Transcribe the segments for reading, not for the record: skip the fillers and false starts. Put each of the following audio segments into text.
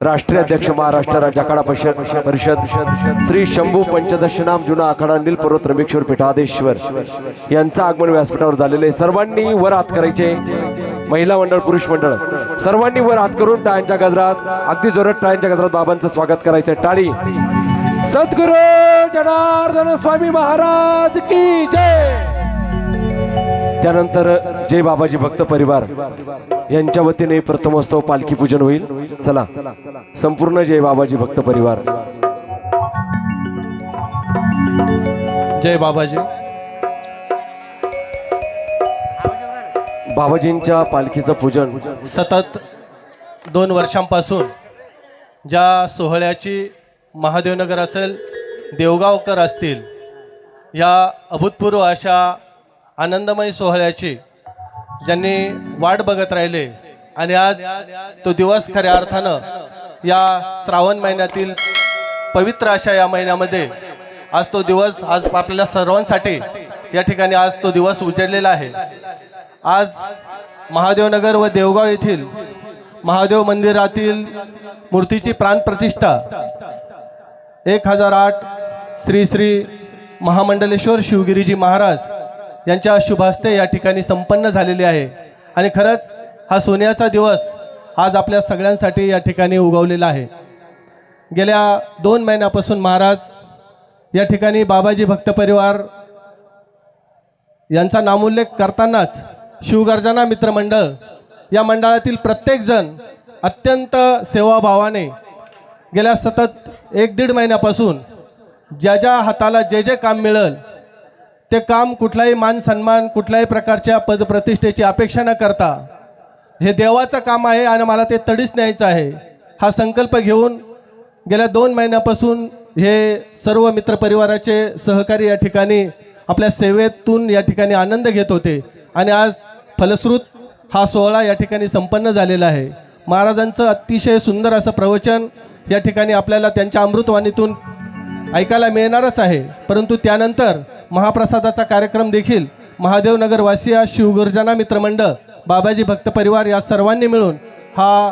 राष्ट्रीय अध्यक्ष महाराष्ट्र राज्य आखाडा परिषद श्री शंभू पंचदशनाम जुना आखाडा नीलपर्वत रमेश्वर पीठाधीश्वर यांचा आगमन व्यासपीठावर झालेले. सर्वांनी वर हात करायचे. महिला मंडळ पुरुष मंडळ सर्वांनी वर हात करून टाळ्यांच्या गजरात अगदी जोरात टाळ्यांच्या गजरात बाबांचं स्वागत करायचं. टाळी. सद्गुरु जनार्दन स्वामी महाराज की जय. त्यानंतर जय बाबाजी भक्त परिवार यांच्या वतीने प्रथमोत्सव पालखी पूजन होईल. चला संपूर्ण जय बाबाजी भक्त परिवार. जय बाबाजी. बाबाजींच्या पालखीचं पूजन सतत 2 वर्षांपासून ज्या सोहळ्याची महादेवनगर असेल, देवगावकर असतील, या अभूतपूर्व अशा आनंदमय सोहळ्याची ज्यांनी वाट बघत राहिले आणि आज तो दिवस खऱ्या अर्थानं या श्रावण महिन्यातील पवित्र अशा या महिन्यामध्ये आज तो दिवस आज आपल्याला सर्वांसाठी या ठिकाणी आज तो दिवस उजळलेला आहे. आज महादेवनगर व देवगाव येथील महादेव मंदिरातील मूर्तीची प्राणप्रतिष्ठा 1008 श्री श्री महामंडलेश्वर शिवगिरीजी महाराज यांच्या शुभ हस्ते या ठिकाणी संपन्न झालेली आहे. आणि खरंच हा सोन्याचा दिवस आज आपल्या सगळ्यांसाठी या ठिकाणी उगवलेला आहे. गेल्या 2 महिन्यापासून महाराज या ठिकाणी बाबाजी भक्त परिवार यांचा नामोल्लेख करतानाच शिवगर्जना मित्र मंडळ या मंडळातील प्रत्येकजण अत्यंत सेवाभावाने गेल्या सतत 1-1.5 महिन्यापासून ज्या हाताला जे काम मिळेल ते काम, कुठलाही मान सन्मान, कुठल्याही प्रकारच्या पदप्रतिष्ठेची अपेक्षा न करता हे देवाचं काम आहे आणि मला ते तडीच न्यायचं आहे हा संकल्प घेऊन गेल्या 2 महिन्यापासून हे सर्व मित्रपरिवाराचे सहकारी या ठिकाणी आपल्या सेवेतून या ठिकाणी आनंद घेत होते. आणि आज फलश्रुत हा सोहळा या ठिकाणी संपन्न झालेला आहे. महाराजांचं अतिशय सुंदर असं प्रवचन या ठिकाणी आपल्याला त्यांच्या अमृतवाणीतून ऐकायला मिळणारच आहे. परंतु त्यानंतर महाप्रसादाचा कार्यक्रम देखील महादेवनगरवासिया शिवगर्जना मित्रमंडळ बाबाजी भक्त परिवार या सर्वांनी मिळून हा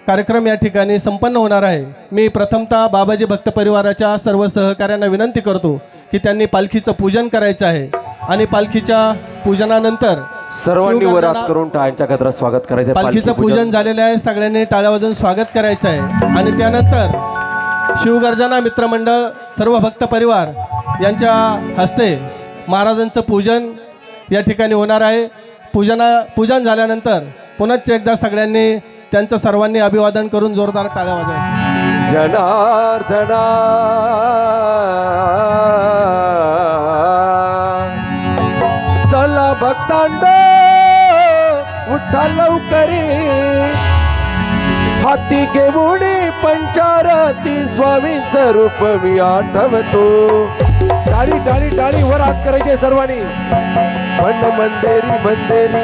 कार्यक्रम या ठिकाणी संपन्न होणार आहे. मी प्रथमतः बाबाजी भक्त परिवाराच्या सर्व सहकाऱ्यांना विनंती करतो की त्यांनी पालखीचं पूजन करायचं आहे आणि पालखीच्या पूजनानंतर सर्वांनी वर हात करून टाळ्यांच्या गजरात स्वागत करायचं. पालखीचं पूजन झालेलं आहे. सगळ्यांनी टाळ्या वाजवून स्वागत करायचं आहे. आणि त्यानंतर शिवगर्जना मित्रमंडळ सर्व भक्त परिवार यांच्या हस्ते महाराजांचं पूजन या ठिकाणी होणार आहे. पूजन झाल्यानंतर पुनश्च एकदा सगळ्यांनी त्यांचं सर्वांनी अभिवादन करून जोरदार टाळ्या वाजवायच्या. जनार्दना चला भक्तांड उठा लवकरी, हाती घेऊन पंचारती स्वामींचं रूप मी आठवतो. टाळी टाळी टाळी वर हात करायचे सर्वांनी. मन मंदिरी मंदिरी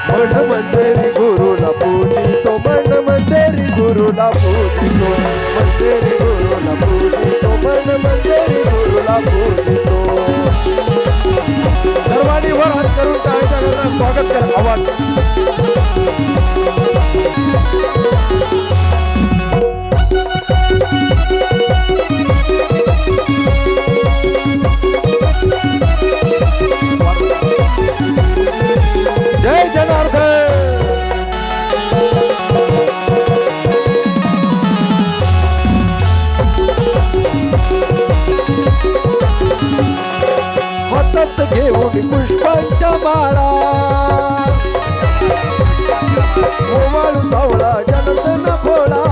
मन मंदिरी गुरुला पूजितो, मन मंदिरी गुरुला पूजितो, मंदिरी गुरुला पूजितो, मन मंदिरी गुरुला पूजितो. सर्वांनी वर हात करून टाळ्यांच्या गजरात स्वागत करा. आवाज. जय जनार्दन. हातात घेऊन पुष्पांच्या माळा, ओवाळू सावळा जनतन भोळा,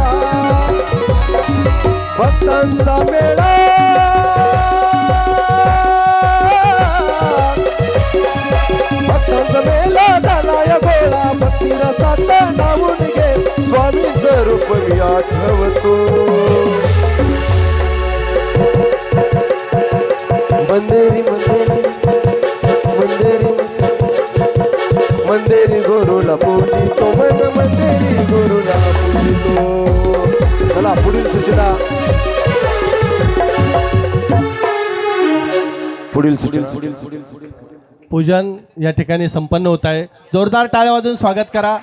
भक्तांचा मेळा, भक्तांचा मेळा झालाय गोळा. भक्ती रसात नावून घे स्वामींचं रूप मी आठवतो. मंदिरी मंदिरी मंदिरी मंदिरी गुरुला पूजितो, मन मंदिरी गुरुला पूजितो. चला पुढील सूचना. पुढील सूचना. पूजन या ठिकाणी संपन्न होत आहे. जोरदार टाळ्या वाजवून स्वागत करा.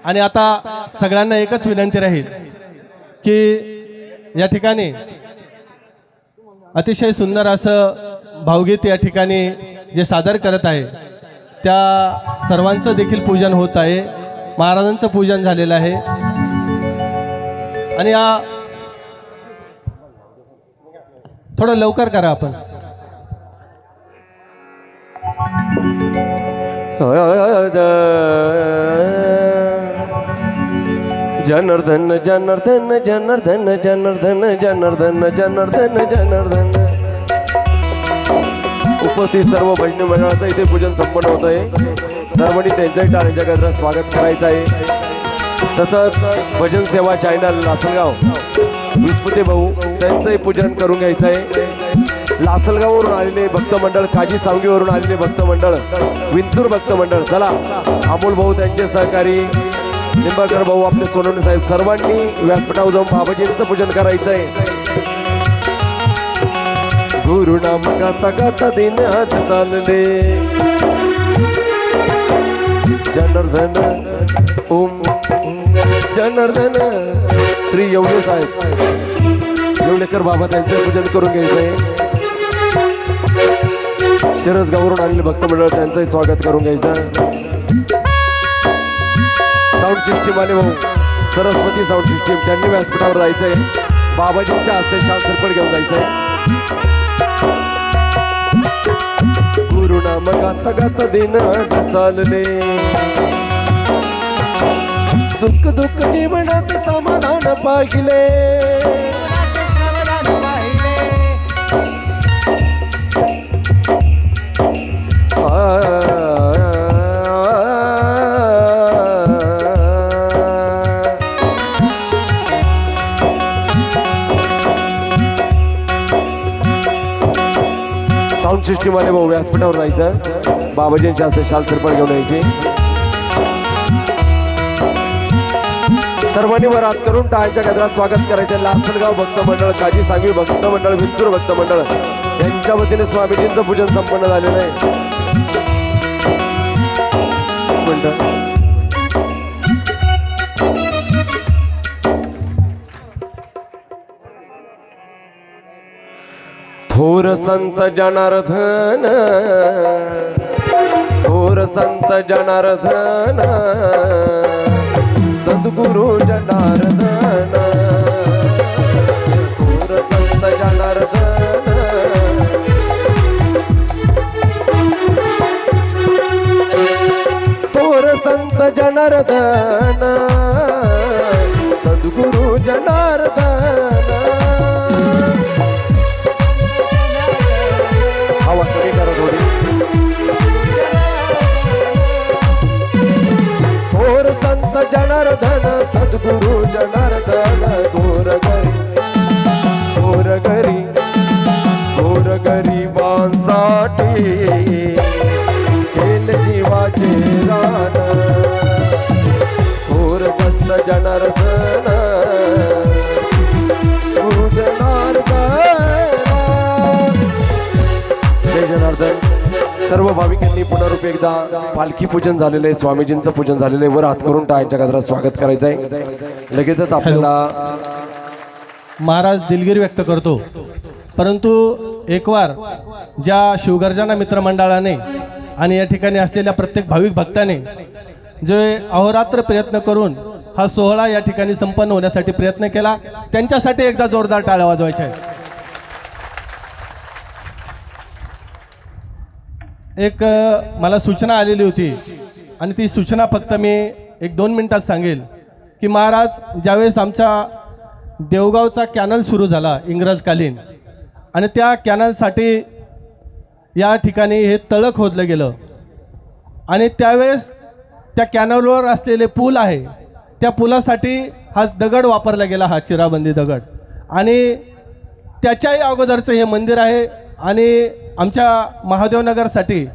आणि आता सगळ्यांना एकच विनंती राहील की या ठिकाणी अतिशय सुंदर असं भावगीत या ठिकाणी जे सादर करत आहे त्या सर्वांचं देखील पूजन होत आहे. महाराजांचं पूजन झालेलं आहे. आणि या थोडं लवकर करा आपण. जनार्दन जनार्दन जनार्दन जनार्दन जनार्दन जनार्दन जनार्दन. उपस्थित सर्व भजनी मंडळाचं इथे पूजन संपन्न होत आहे. सर्वांनी त्यांच्याही टाळ्यांच्या गजरात स्वागत करायचं आहे. तसंच भजन सेवा चॅनल लासलगाव विस्पुते भाऊ त्यांचंही पूजन करून घ्यायचं आहे. लासलगाववरून आलेले भक्त मंडळ, काजी सांगवीवरून आलेले भक्त मंडळ, विंतूर भक्त मंडळ, चला अमोल भाऊ त्यांचे सहकारी निंबाळकर भाऊ, आपले सोनवणे साहेब, सर्वांनी व्यासपीठावर जाऊन बाबाजींचं पूजन करायचं आहे. गुरुनाम गाता गाता दिन हात चालले जनार्दन ओम जनार्दन. श्री येवले साहेब येवलेकर बाबा त्यांचं पूजन करून घ्यायचं आहे. शिरसगाववरून आलेले भक्त मंडळ त्यांचंही स्वागत करून घ्यायचं. साऊंड सिस्टीम आले भाऊ, सरस्वती साऊंड सिस्टीम, त्यांनी व्यासपीठावर जायचंय. बाबाजींच्या हस्ते शाल सरपट घेऊन जायचंय. गुरुनाम गाता गाता दिन चालले सुख दुःख जीवनात समाधान पाहिले. साऊंड सिस्टीम वाले भाऊ व्यासपीठावर जायचं. बाबाजींच्या हस्ते शाल सरपट घेऊन यायचे. सर्वांनी वर हात करून टाळ्यांच्या गजरात स्वागत करायचे. लासलगाव भक्त मंडळ, काजी सांगवी भक्त मंडळ, विंतूर भक्त मंडळ यांच्या वतीने स्वामीजींचं पूजन संपन्न झालेलं आहे. थोर संत जनार्दन, थोर संत जनार्दन, सद्गुरु जनार्दन, थोर संत जनार्दन, थोर संत जनार्दन, सद्गुरु जनार्दन. हवा कमी करा थोडी. थोर संत जनार्दन, सद्गुरु जनार्दन, घोर घरी, घोर घरी, घोर गरिबांसाठी केल जीवाचे रान. थोर संत जनार्दन, गुरु जनार्दन. जय जनार्दन. सर्व भाविकांनी पुनरुप एकदा पालखी पूजन झालेलं आहे, स्वामीजींचं पूजन झालेलं आहे. वर हात करून टाळ्यांच्या गजरात स्वागत करायचं आहे. लगेचच आपल्याला महाराज दिलगिरी व्यक्त करतो, परंतु एकवार ज्या शिवगर्जना मित्रमंडळाने आणि या ठिकाणी असलेल्या प्रत्येक भाविक भक्ताने जे अहोरात्र प्रयत्न करून हा सोहळा या ठिकाणी संपन्न होण्यासाठी प्रयत्न केला, त्यांच्यासाठी एकदा जोरदार टाळ्या वाजवायच्या आहेत. एक मला सूचना आलेली होती आणि ती सूचना फक्त मी 1-2 मिनिटात सांगेल की महाराज ज्यावेळेस आमचा देवगावचा कॅनल सुरू झाला इंग्रजकालीन, आणि त्या कॅनलसाठी या ठिकाणी हे तळं खोदलं गेलं, आणि त्यावेळेस त्या कॅनलवर असलेले पूल आहे त्या पुलासाठी हा दगड वापरला गेला, हा चिराबंदी दगड. आणि त्याच्याही अगोदरचं हे मंदिर आहे. आणि आमच्या महादेवनगरसाठी,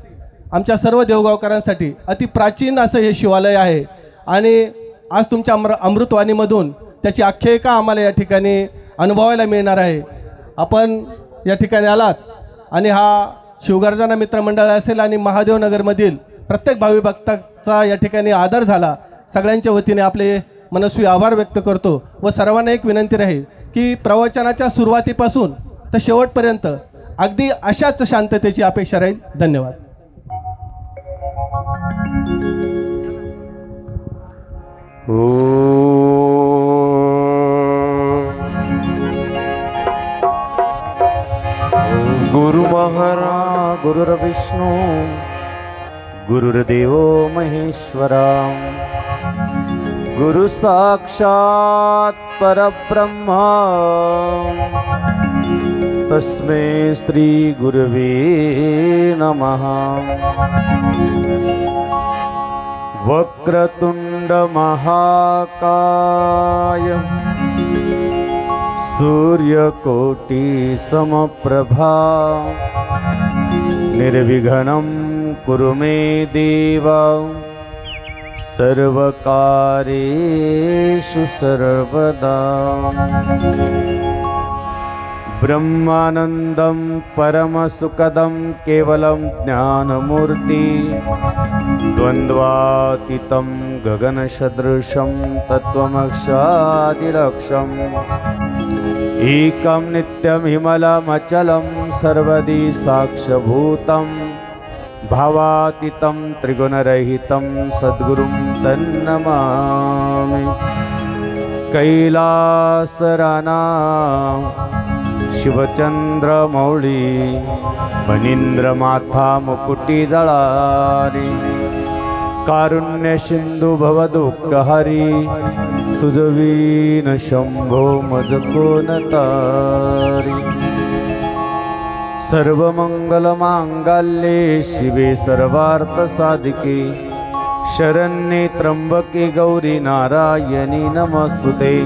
आमच्या सर्व देवगावकरांसाठी अति प्राचीन असं हे शिवालय आहे. आणि आज तुमच्या अमृतवाणीमधून त्याची आख्यायिका आम्हाला या ठिकाणी अनुभवायला मिळणार आहे. आपण या ठिकाणी आलात आणि हा शिवगर्जना मित्रमंडळ असेल आणि महादेवनगरमधील प्रत्येक भावी भक्ताचा या ठिकाणी आदर झाला. सगळ्यांच्या वतीने आपले मनस्वी आभार व्यक्त करतो व सर्वांना एक विनंती राहील की प्रवचनाच्या सुरुवातीपासून तर शेवटपर्यंत अगदी अशाच शांततेची अपेक्षा राहील. धन्यवाद. गुरु महाराज गुरुर्विष्णू गुरुर्देव महेश्वरा गुरु साक्षात परब्रह्म तस्मै श्री गुरवे नमः. वक्रतुंड महाकाय सूर्यकोटि समप्रभा निर्विघ्नं कुरु मे देव सर्वकार्येषु सर्वदा. ब्रह्मानन्दं परमसुखदं केवलं ज्ञानमूर्ति द्वन्द्वातीतं गगनसदृशं तत्त्वमक्षादिलक्ष्यम् एकं नित्यं हिमलमचलं सर्वदी साक्षभूतं भावातीतं त्रिगुणरहितं सद्गुरुं तन्नमामि. कैलासराना शिवचंद्रमौळी फणींद्रमाथा मुकुटीदळारी कारुण्य सिंधू भवदुःखहरी तुझवीन शंभो मज कोण तारी. सर्वमंगलमांगल्ये शिवे सर्वार्थसाधिके शरण्ये त्र्यंबके गौरी नारायणी नमस्तुते.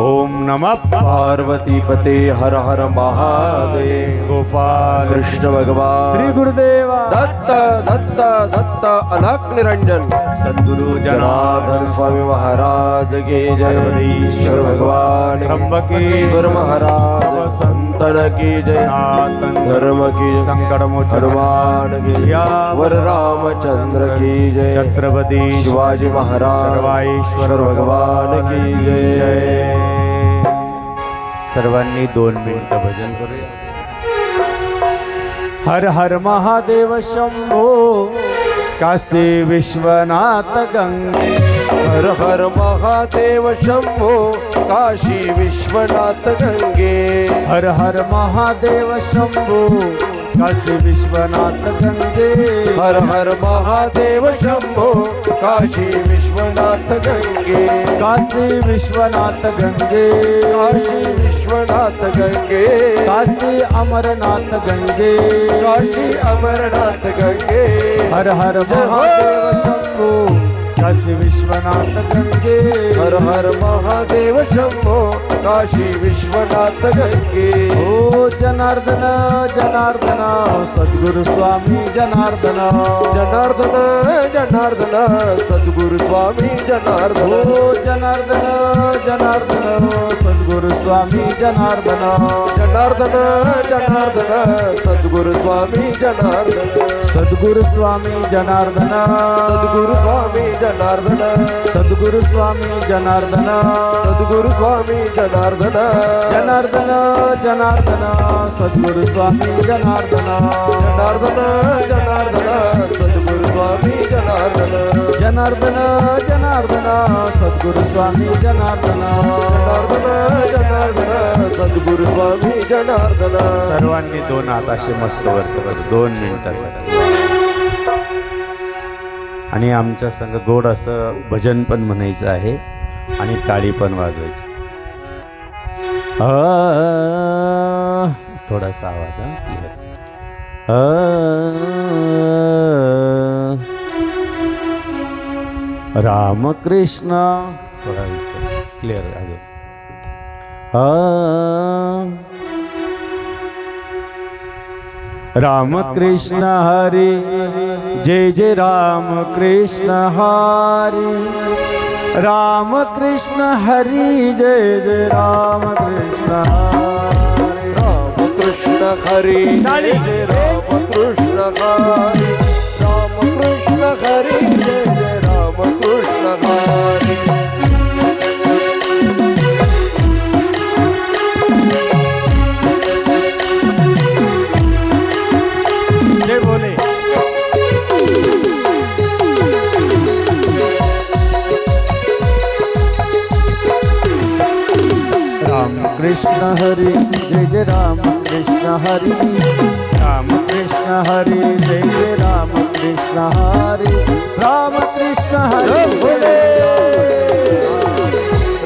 ओम नमः पार्वती पते हर हर महादेव. गोपाल कृष्ण भगवान श्री गुरुदेव दत्त दत्त दत्त अलख निरंजन सद्गुरु जनार्दन स्वामी महाराज के जय. ईश्वर भगवान त्र्यंबकेश्वर महाराज संतन की जय. धर्म की जय. संकट हनुमान की जय. वर रामचंद्र की जय. छत्रपती शिवाजी महाराज सर्वाईश्वर भगवान की जय. सर्वांनी 2 मिनिटं भजन करूया. हर हर महादेव शंभो काशी विश्वनाथ गंगे. हर हर महादेव शंभो काशी विश्वनाथ गंगे. हर हर महादेव शंभो काशी विश्वनाथ गंगे. हर हर महादेव शंभो काशी विश्वनाथ गंगे. काशी विश्वनाथ गंगे. काशी विश्वनाथ गंगे. काशी अमरनाथ गंगे. काशी अमरनाथ गंगे. हर हर महादेव शंभो काशी विश्वनाथ गंगे. हर हर महादेव शंभो काशी विश्वनाथ गंगे. ओ जनार्दन जनार्दन सद्गुरु स्वामी जनार्दन. जनार्दन जनार्दन सद्गुरु स्वामी जनार्दन. ओ जनार्दन जनार्दन सद्गुरु स्वामी जनार्दन. जनार्दन जनार्दन सद्गुरु स्वामी जनार्दन. सद्गुरु स्वामी जनार्दन. सद्गुरु स्वामी जनार्दन. सद्गुरु स्वामी जनार्दन. सद्गुरु स्वामी जनार्दन. जनार्दन जनार्दन सद्गुरु स्वामी जनार्दन. जनार्दन जनार्दन सद्गुरु स्वामी जनार्दन. जनार्दन जनार्दन सद्गुरु स्वामी जनार्दन. जनार्दन जनार्दन सद्गुरु स्वामी जनार्दन. सर्वांनी 2 हात असे मस्त वरत कर 2 मिनिटासाठी. आणि आमच्या संग गोड असं भजन पण म्हणायचं आहे आणि टाळी पण वाजवायची. थोडासा आवाज रामकृष्ण थोडा क्लिअर अजून. रामकृष्ण हरी जय जय रामकृष्ण हरी. रामकृष्ण हरी जय जय रामकृष्ण हरी. कृष्ण हरी जय जय राम कृष्ण हरी राम कृष्ण हरी जय जय राम कृष्ण हरी जय बोले राम कृष्ण हरी जय जय राम कृष्ण हरी राम कृष्ण हरी जय जय राम कृष्ण हरी राम कृष्ण हरी बोले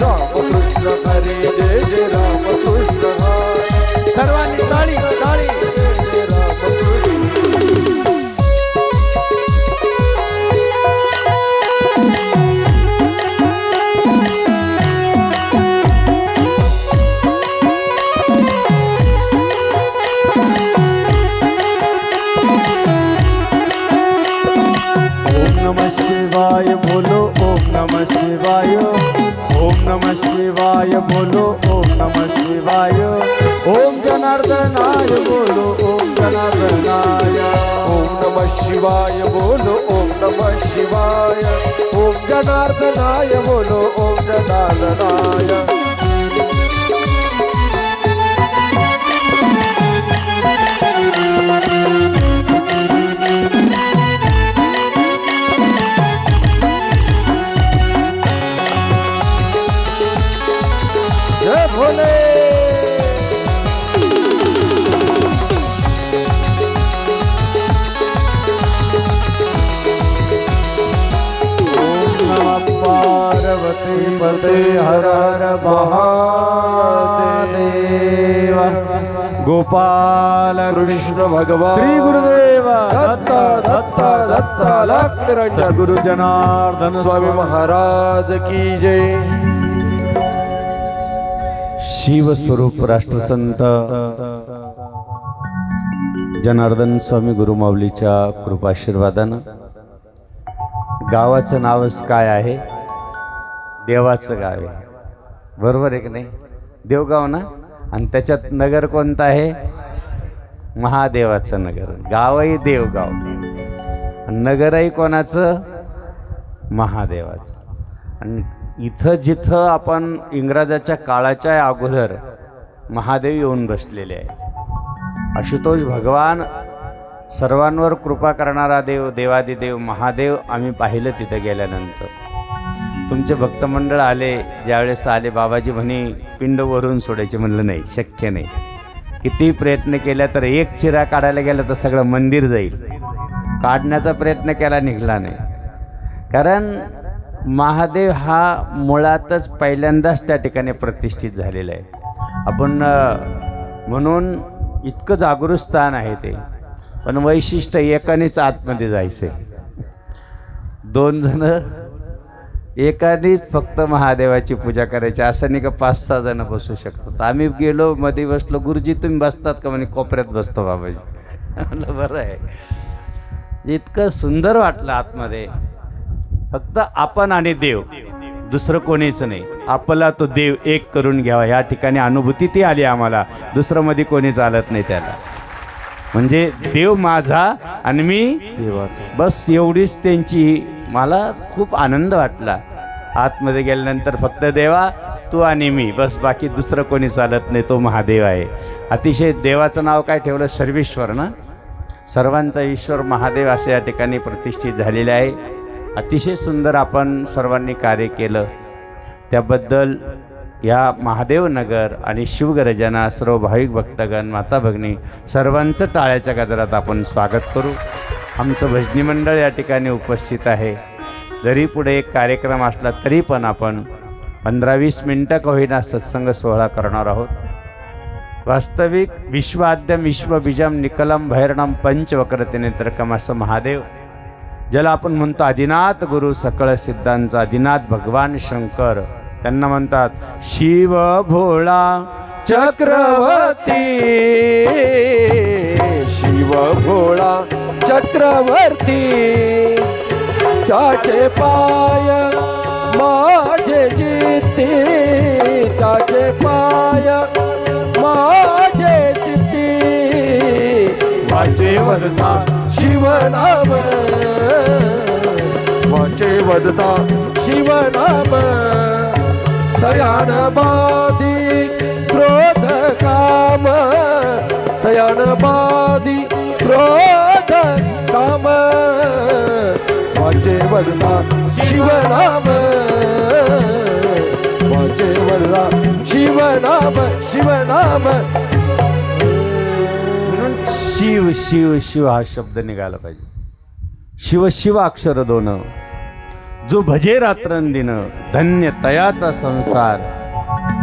राम कृष्ण हरी जय जय राम कृष्ण हरी सर्वांनी ताळी ताळी जय जय राम कृष्ण ओम नमः शिवाय बोलो ओम नमः शिवाय ओम नमः शिवाय बोलो ओम नमः शिवाय ओम जनार्दनाय बोलो ओम जनार्दनाय ओम नमः शिवाय बोलो ओम नमः शिवाय ओम जनार्दनाय बोलो ओम जनार्दनाय जय भोले ओम नमः पार्वती पते हर हर महादेव गोपाल कृष्ण भगवान श्री गुरुदेव दत्त दत्त दत्त लक्ष्मीरंजन गुरु जनार्दन स्वामी महाराज की जय शिवस्वरूप राष्ट्रसंत जनार्दन स्वामी गुरुमाऊलीच्या कृपाशीर्वादानं गावाचं नावच काय आहे? देवाचं गाव आहे, बरोबर आहे की नाही? देवगाव ना. आणि त्याच्यात नगर कोणतं आहे? महादेवाचं नगर. गावही देवगाव आणि नगरही कोणाचं? महादेवाचं. आणि इथं जिथं आपण इंग्रजाच्या काळाच्या अगोदर महादेव येऊन बसलेले आहे. आशुतोष भगवान सर्वांवर कृपा करणारा देव, देवादिदेव महादेव आम्ही पाहिलं तिथं गेल्यानंतर. तुमचे भक्तमंडळ आले, ज्यावेळेस आले बाबाजी म्हणे पिंड वरून सोडायचे. म्हणलं नाही, शक्य नाही. किती प्रयत्न केला तर एक चिरा काढायला गेला तर सगळं मंदिर जाईल. काढण्याचा प्रयत्न केला, निघाला नाही. कारण महादेव हा मुळातच पहिल्यांदाच त्या ठिकाणी प्रतिष्ठित झालेला आहे. आपण म्हणून इतकं जागृत स्थान आहे ते. पण वैशिष्ट्य एकानेच आतमध्ये जायचं आहे. दोन जण एकानेच फक्त महादेवाची पूजा करायची. असं नाही का 5-6 जण बसू शकतात. आम्ही गेलो, मध्ये बसलो. गुरुजी तुम्ही बसतात का? म्हणे कोपऱ्यात बसतो बाबाजी. म्हणलं बरं आहे. इतकं सुंदर वाटलं आतमध्ये. फक्त आपण आणि देव, दुसरं कोणीच नाही. आपला तो देव एक करून घ्यावा या ठिकाणी अनुभूती ती आली आम्हाला. दुसरं मध्ये कोणी चालत नाही त्याला. म्हणजे देव माझा आणि मी देवाचा. बस एवढीच त्यांची. मला खूप आनंद वाटला. आतमध्ये गेल्यानंतर फक्त देवा तू आणि मी, बस. बाकी दुसरं कोणी चालत नाही. तो महादेव आहे. अतिशय देवाचं नाव काय ठेवलं? सर्वेश्वर ना. सर्वांचा ईश्वर महादेव असे या ठिकाणी प्रतिष्ठित झालेले आहे. अतिशय सुंदर आपण सर्वांनी कार्य केलं. त्याबद्दल या महादेव नगर आणि शिवगर्जना सर्व भाविक भक्तगण, माता भगिनी सर्वांचं टाळ्याच्या गजरात आपण स्वागत करू. आमचं भजनी मंडळ या ठिकाणी उपस्थित आहे. जरी पुढे एक कार्यक्रम असला तरी पण आपण 15-20 मिनटं का होईना सत्संग सोहळा करणार आहोत. वास्तविक विश्वाद्यम विश्वबीजम निकलम भैरणम पंचवक्रते नेत्रकम असं महादेव, ज्याला आपण म्हणतो आदिनाथ गुरु सकळ सिद्धांचा आदिनाथ भगवान शंकर, त्यांना म्हणतात शिव भोळा चक्रवर्ती. शिव भोळा चक्रवर्ती. त्याचे पाय माझे जिती. त्याचे पाय माझे जिती. वाचे वदता शिवनाम वाचे वदता शिवनाम तयान बाधी क्रोध काम तयान बाधी क्रोध काम वाचे वदता शिवनाम वाचे वदता शिवनाम शिवनाम म्हणून शिव शिव शिव हा शब्द निघाला पाहिजे. शिव शिव अक्षर दोन, जो भजे रात्रंदिन धन्य तयाचा संसार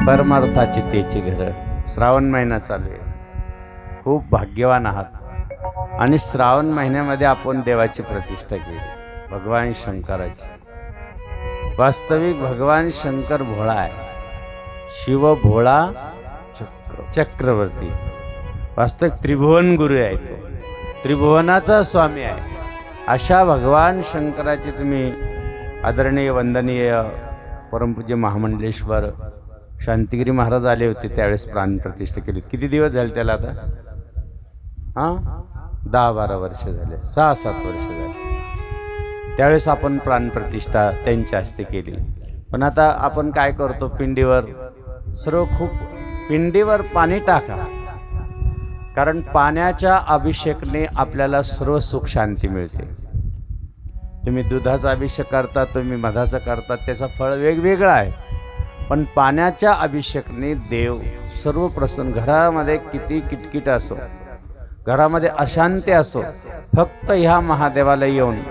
परमार्थाची तेची घर. श्रावण महिना चालू आहे, खूप भाग्यवान आहात. आणि श्रावण महिन्यामध्ये आपण देवाची प्रतिष्ठा केली, भगवान शंकराची. वास्तविक भगवान शंकर भोळा आहे, शिव भोळा चक्रवर्ती. वास्तविक त्रिभुवन गुरु आहे, तो त्रिभुवनाचा स्वामी आहे. अशा भगवान शंकराची तुम्ही आदरणीय वंदनीय परमपूज्य महामंडलेश्वर शांतिगिरी महाराज आले होते, त्यावेळेस प्राणप्रतिष्ठा केली. किती दिवस झाले त्याला आता? 10-12 वर्ष झाले, 6-7 वर्ष झाले. त्यावेळेस आपण प्राणप्रतिष्ठा त्यांच्या हस्ते केली. पण आता आपण काय करतो, पिंडीवर सर्व खूप पिंडीवर पाणी टाका, कारण पाण्याच्या अभिषेकने आपल्याला सर्व सुख शांती मिळते. तुम्ही दुधाचा अभिषेक करता, तुम्ही मधाचा करता, त्याचा फळ वेगवेगळा आहे. पण पाण्याच्या अभिषेकने देव सर्व प्रसन्न. घरामध्ये किती किटकिट असो, घरामध्ये अशांती असो, फक्त ह्या महादेवाला येऊन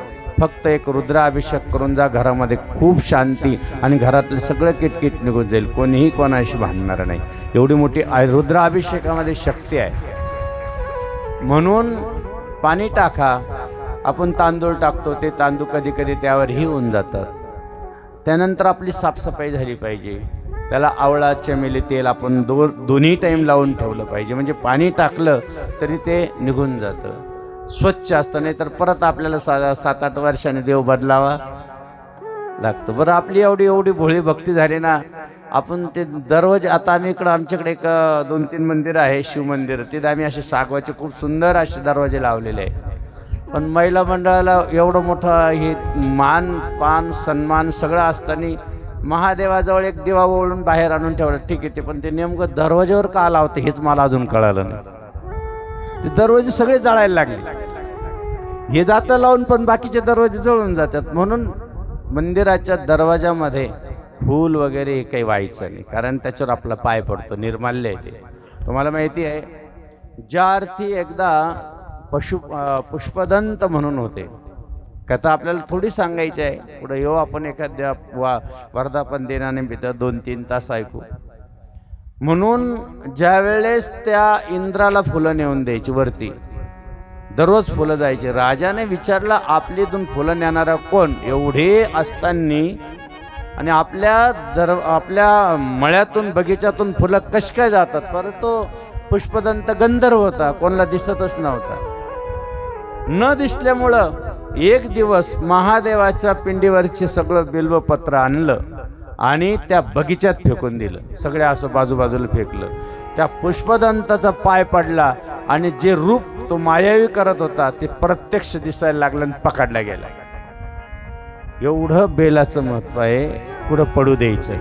फक्त एक रुद्राभिषेक करून जा, घरामध्ये खूप शांती आणि घरातले सगळं किटकिट निघून जाईल. कोणीही कोणाशी भांडणार नाही. एवढी मोठी रुद्राभिषेकामध्ये शक्ती आहे. म्हणून पाणी टाका. आपण तांदूळ टाकतो, ते तांदूळ कधी कधी त्यावरही होऊन जातात. त्यानंतर आपली साफसफाई झाली पाहिजे. त्याला आवळा चमेली तेल आपण दोन्ही टाईम लावून ठेवलं पाहिजे, म्हणजे पाणी टाकलं तरी ते निघून जातं, स्वच्छ असतं. नाही तर परत आपल्याला 7-8 वर्षांनी देव बदलावा लागतो. बरं, आपली एवढी भोळी भक्ती झाली ना, आपण ते दररोज आता आम्ही इकडं आमच्याकडे एक 2-3 मंदिर आहे, शिवमंदिर. तिथे आम्ही असे सागवाचे खूप सुंदर असे दरवाजे लावलेले आहे. पण महिला मंडळाला एवढं मोठं हे मान पान सन्मान सगळं असताना महादेवाजवळ एक दिवा ओळून बाहेर आणून ठेवलं, ठीक आहे. ते पण ते नेमकं दरवाज्यावर का लावते हेच मला अजून कळालं नाही. ते दरवाजे सगळे जळायला लागले. हे जातं लावून, पण बाकीचे दरवाजे जळून जातात. म्हणून मंदिराच्या दरवाजामध्ये फूल वगैरे हे काही व्हायचं नाही, कारण त्याच्यावर आपला पाय पडतो, निर्माल्य आहे ते. तुम्हाला माहिती आहे, ज्या अर्थी एकदा पुष्पदंत म्हणून होते, कथा आपल्याला थोडी सांगायची आहे. पुढे येऊ आपण एखाद्या वर्धापन दिनानिमित्त 2-3 तास ऐकू. म्हणून ज्या वेळेस त्या इंद्राला फुलं नेऊन द्यायची वरती, दररोज फुलं जायची. राजाने विचारलं, आपली इथून फुलं नेणारा कोण? एवढे असताना आणि आपल्या मळ्यातून बगीच्यातून फुलं कशी काय जातात? परत तो पुष्पदंत गंधर्व होता, कोणाला दिसतच नव्हता. न दिसल्यामुळं एक दिवस महादेवाच्या पिंडीवरचे सगळं बिल्वपत्र आणलं आणि त्या बगीच्यात फेकून दिलं. सगळे असं बाजूबाजूला फेकलं. त्या पुष्पदंताचा पाय पडला आणि जे रूप तो मायावी करत होता ते प्रत्यक्ष दिसायला लागलं आणि पकडला गेला. एवढं बेलाचं महत्व आहे, पुढं पडू द्यायचं.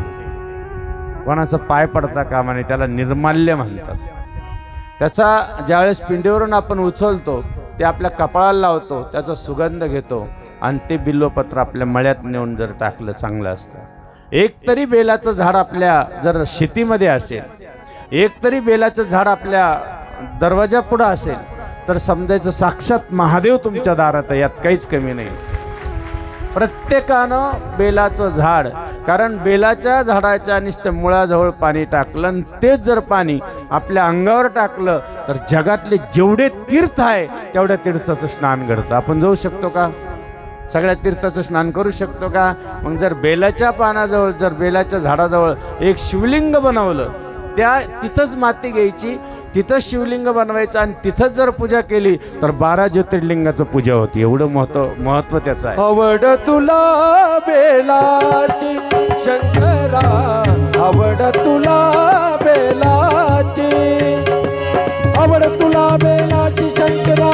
कोणाचा पाय पडता कामा नये, त्याला निर्माल्य म्हणतात. त्याचा ज्यावेळेस पिंडीवरून आपण उचलतो ते आपल्या कपाळाला लावतो, त्याचा सुगंध घेतो आणि ते बिल्वपत्र आपल्या मळ्यात नेऊन जर टाकलं चांगलं असतं. एक तरी बेलाचं झाड आपल्या जर शेतीमध्ये असेल, एक तरी बेलाचं झाड आपल्या दरवाजा पुढं असेल, तर समजायचं साक्षात महादेव तुमच्या दारात आहे, यात काहीच कमी नाही. प्रत्येकानं बेलाचं झाड, कारण बेलाच्या झाडाच्या नुसत्या मुळाजवळ पाणी टाकलं आणि तेच जर पाणी आपल्या अंगावर टाकलं तर जगातले जेवढे तीर्थ आहे तेवढ्या तीर्थाचं स्नान घडतं. आपण जाऊ शकतो का? सगळ्या तीर्थाचं स्नान करू शकतो का? मग जर बेलाच्या पानाजवळ, जर बेलाच्या झाडाजवळ एक शिवलिंग बनवलं, तिथंच माती घ्यायची, तिथंच शिवलिंग बनवायचं आणि तिथंच जर पूजा केली तर 12 ज्योतिर्लिंगाचं पूजा होती. एवढं महत्व त्याचं आहे. आवड तुला बेलाची शंकरा, आवड तुला बेलाची, आवड तुला बेलाची शंकरा,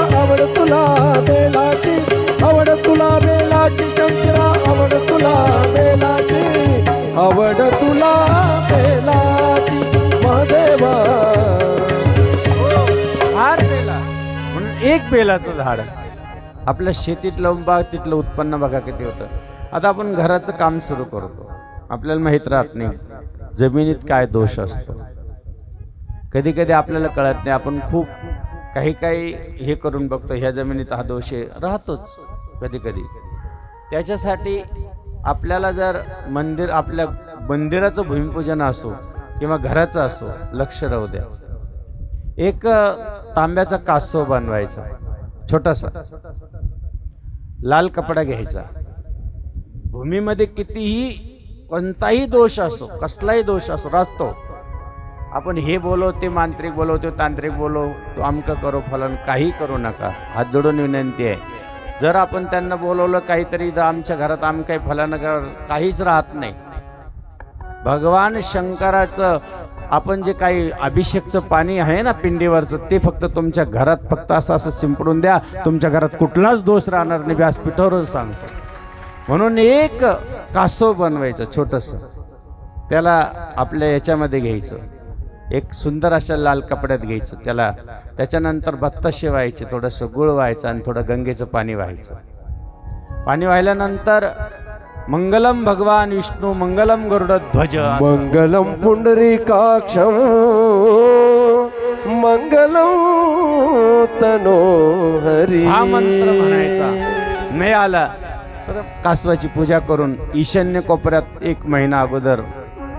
बेलाचं झाड. आपल्या शेतीत लावून बघा, तिथलं उत्पन्न बघा किती होतं. आता आपण घराचं काम सुरू करतो, आपल्याला माहीत राहत नाही जमिनीत काय दोष असतो. कधी कधी आपल्याला कळत नाही, आपण खूप काही हे करून बघतो, ह्या जमिनीत हा दोष आहे, राहतोच कधी कधी. त्याच्यासाठी आपल्याला जर आपल्या मंदिराचं भूमिपूजन असो किंवा घराचं असो, लक्ष राहू द्या. एक तांब्याचा कासव बनवायचा छोटासा, लाल कपडा घ्यायचा. भूमीमध्ये कितीही कोणताही दोष असो, कसलाही दोष असो, राहतो. आपण हे बोलो, ते मांत्रिक बोलो, ते तांत्रिक बोलो, तो अमकं करो फलन, काही करू नका. हात जोडून विनंती आहे. जर आपण त्यांना बोलवलं काहीतरी, आमच्या घरात आम्ही काही फलन कर, काहीच राहत नाही. भगवान शंकराचं आपण जे काही अभिषेकचं पाणी आहे ना पिंडीवरचं, ते फक्त तुमच्या घरात फक्त असं शिंपडून द्या, तुमच्या घरात कुठलाच दोष राहणार नाही, व्यासपीठावरून सांगतो. म्हणून एक कासव बनवायचं छोटंसं, त्याला आपल्या याच्यामध्ये घ्यायचं, एक सुंदर अशा लाल कपड्यात घ्यायचं त्याला. त्याच्यानंतर बत्ताशे व्हायचे, थोडंसं गुळ व्हायचं आणि थोडं गंगेचं पाणी व्हायचं. पाणी वाहिल्यानंतर मंगलम भगवान विष्णू मंगलम गरुडध्वज, मंगलम पुंडरीकाक्षम मंगलम तनोहरी, हा मंत्र म्हणायचा. नाही आला तर कासवाची पूजा करून ईशान्य कोपऱ्यात 1 महिना अगोदर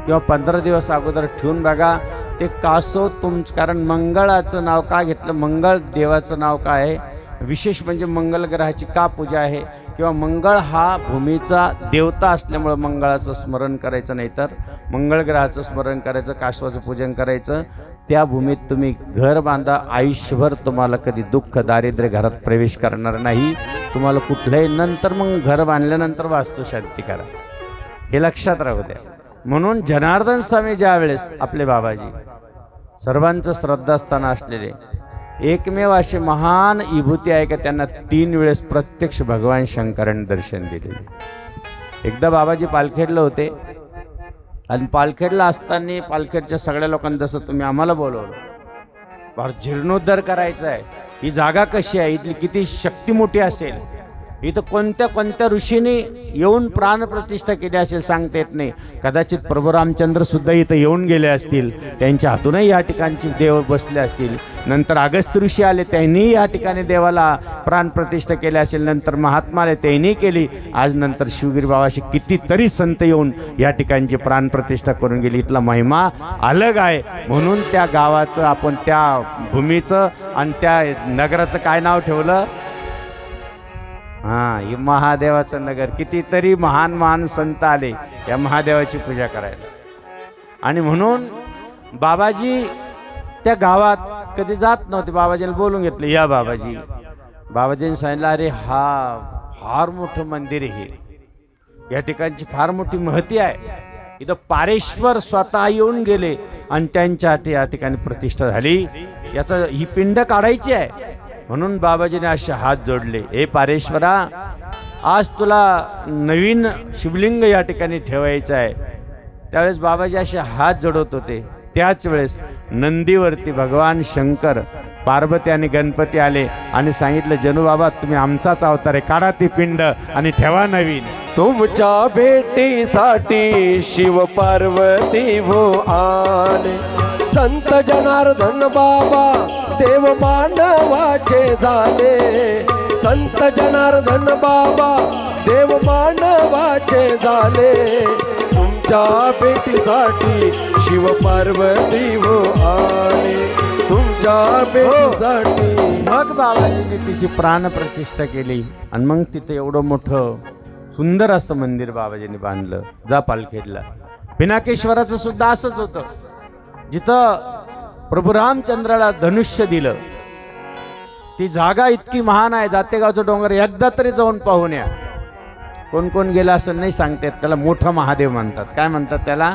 किंवा 15 दिवस अगोदर ठेवून बघा. ते कासव कारण मंगळाचं नाव का घेतलं, मंगळ देवाचं नाव काय आहे, विशेष म्हणजे मंगल ग्रहाची का पूजा आहे, किंवा मंगळ हा भूमीचा देवता असल्यामुळं मंगळाचं स्मरण करायचं, नाही तर मंगळ ग्रहाचं स्मरण करायचं, कासवाचं पूजन करायचं. त्या भूमीत तुम्ही घर बांधा, आयुष्यभर तुम्हाला कधी दुःख दारिद्र्य घरात प्रवेश करणार नाही. तुम्हाला कुठल्याही नंतर मग घर बांधल्यानंतर वास्तुशांती करा, हे लक्षात राहू द्या. म्हणून जनार्दन स्वामी ज्या वेळेस आपले बाबाजी सर्वांचं श्रद्धास्थान असलेले एकमेव असे महान विभूती आहे का त्यांना 3 वेळेस प्रत्यक्ष भगवान शंकरांनी दर्शन दिलेले. एकदा बाबाजी पालखेडला होते आणि पालखेडला असताना पालखेडच्या सगळ्या लोकांना जसं तुम्ही आम्हाला बोलवलं, फार जीर्णोद्धार करायचा आहे, ही जागा कशी आहे, इथली किती शक्ती मोठी असेल, इथं कोणत्या कोणत्या ऋषीने येऊन प्राणप्रतिष्ठा केली असेल सांगता येत नाही. कदाचित प्रभू रामचंद्र सुद्धा इथं येऊन गेले असतील, त्यांच्या हातूनही या ठिकाणचे देव बसले असतील. नंतर अगस्त्य ऋषी आले, त्यांनी या ठिकाणी देवाला प्राणप्रतिष्ठा केली असेल. नंतर महात्मा आले, त्यांनी केली. आज नंतर शिवगिरी बाबाशी कितीतरी संत येऊन या ठिकाणची प्राणप्रतिष्ठा करून गेली. इथला महिमा अलग आहे. म्हणून त्या गावाचं आपण त्या भूमीचं आणि त्या नगराचं काय नाव ठेवलं, हां, हे महादेवाचं नगर. कितीतरी महान महान संत आले या महादेवाची पूजा करायला. आणि म्हणून बाबाजी त्या गावात कधी जात नव्हते. बाबाजीला बोलून घेतलं, या बाबाजी. बाबाजींनी सांगितलं, अरे हा फार मोठं मंदिर आहे, या ठिकाणची फार मोठी महती आहे. इथं पारेश्वर स्वतः येऊन गेले आणि त्यांच्या या ठिकाणी प्रतिष्ठा झाली. याचं ही पिंड काढायची आहे. म्हणून बाबाजीने असे हात जोडले, हे पारेश्वरा, आज तुला नवीन शिवलिंग या ठिकाणी ठेवायचं आहे. त्यावेळेस बाबाजी असे हात जोडत होते. त्याच वेळेस नंदीवरती भगवान शंकर, पार्वती आणि गणपती आले आणि सांगितलं, जनू बाबा तुम्ही आमचाच अवतार आहे, काढा ती पिंड आणि ठेवा नवीन. तुमच्या भेटीसाठी शिव पार्वती हो आले, संत जनार्दन बाबा देव मानवाचे झाले. संत जनार्दन बाबा देव मानवाचे झाले. तुमच्या भेटीसाठी शिव पार्वती हो आले, तुमच्या भेटीसाठी. मग बाबाजीने तिची प्राणप्रतिष्ठा केली आणि मग तिथे एवढं मोठं सुंदर असं मंदिर बाबाजीने बांधलं. जा पालखेडला. पिनाकेश्वराचं सुद्धा असंच होतं, जिथं प्रभू रामचंद्राला धनुष्य दिलं. ती जागा इतकी महान आहे, जातेगावचं डोंगर एकदा तरी जाऊन पाहून या. कोण कोण गेलं असं नाही सांगतात. त्याला मोठा महादेव म्हणतात. काय म्हणतात त्याला?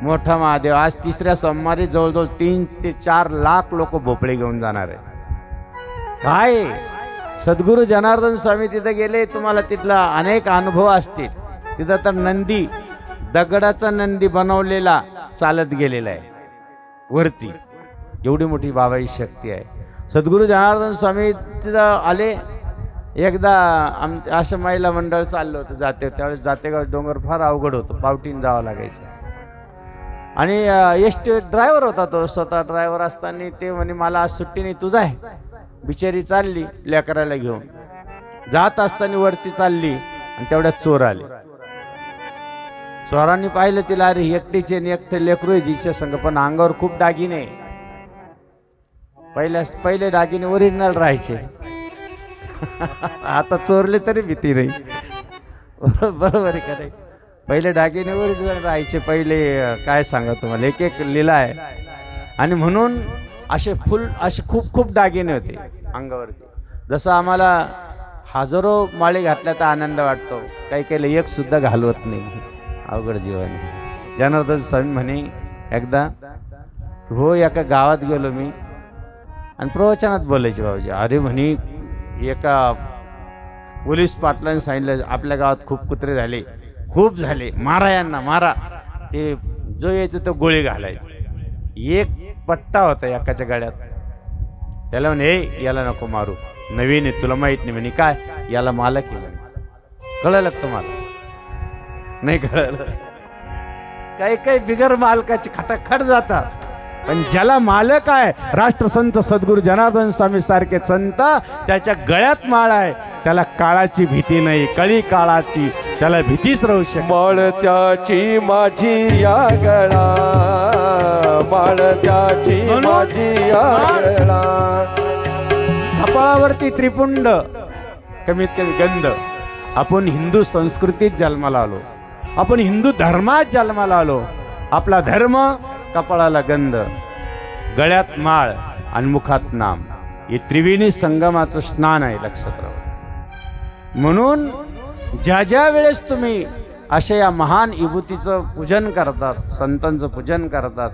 मोठा महादेव. आज 3ऱ्या सोमवारी जवळजवळ 3 ते 4 लाख लोक भोपळे घेऊन जाणार आहे. काय सद्गुरू जनार्दन स्वामी तिथे गेले, तुम्हाला तिथला अनेक अनुभव असतील. तिथं तर नंदी, दगडाचा नंदी बनवलेला चालत गेलेला आहे वरती. एवढी मोठी बाबाची शक्ती आहे. सद्गुरू जनार्दन स्वामी तिथं आले. एकदा असं महिला मंडळ चाललं होतं त्यावेळेस जातेगाव डोंगर फार अवघड होतं, पावटीन जावं लागायचं. आणि एसटी ड्रायव्हर होता तो, स्वतः ड्रायव्हर असताना ते म्हणे मला आज सुट्टी नाही, तुझा आहे. बिचारी चालली लेकराला घेऊन, जात असताना वरती चालली आणि तेवढ्यात चोर आले. चोरांनी पाहिलं तिला, अरे एकटीचे आणि एकटे लेकरू जिच्या संग, पण अंगावर खूप दागिने. पहिले दागिने ओरिजिनल राहायचे, आता चोरले तरी भीती नाही. बरोबर आहे का नाही? पहिले दागिने ओरिजिनल राहायचे पहिले. काय सांगा तुम्हाला, एक एक लीला आहे. आणि म्हणून असे खूप खूप दागिने होते अंगावरती. जसं आम्हाला हजारो माळे घातल्या तर आनंद वाटतो, काही काही एक सुद्धा घालवत नाही. अवघड जीवन. जनार्दन स्वामी म्हणे एकदा, हो एका गावात गेलो मी आणि प्रवचनात बोलायचे बाबाजी. अरे म्हणे एका पोलीस पाटलाने सांगितलं आपल्या गावात खूप कुत्रे झाले, खूप झाले, मारा यांना मारा. ते जो यायचं तो गोळी घालायचे. एक पट्टा होता एकाच्या गळ्यात. त्याला म्हणे हे याला नको मारू, नवीन आहे तुला माहित नाही. म्हणे काय, याला मालक आहे म्हणे. कळलं तुम्हाला? नाही कळलं. काही काही बिगर मालकाची खटाखट जातात, पण ज्याला मालक आहे राष्ट्रसंत सद्गुरू जनार्दन स्वामी सारखे संत, त्याच्या गळ्यात माळ आहे, त्याला काळाची भीती नाही. कळी काळाची त्याला भीतीच राहू शकते. माळ त्याची माझी या गळा, माळ त्याची माझी या गळा. कपाळावरती त्रिपुंड, कमीत कमी गंध. आपण हिंदू संस्कृतीत जन्माला आलो, आपण हिंदू धर्मात जन्माला आलो. आपला धर्म, कपाळाला गंध, गळ्यात माळ आणि मुखात नाम. हे त्रिवेणी संगमाचं स्नान आहे, लक्षात राहा. म्हणून ज्या ज्या वेळेस तुम्ही अशा या महान विभूतीचं पूजन करतात, संतांचं पूजन करतात,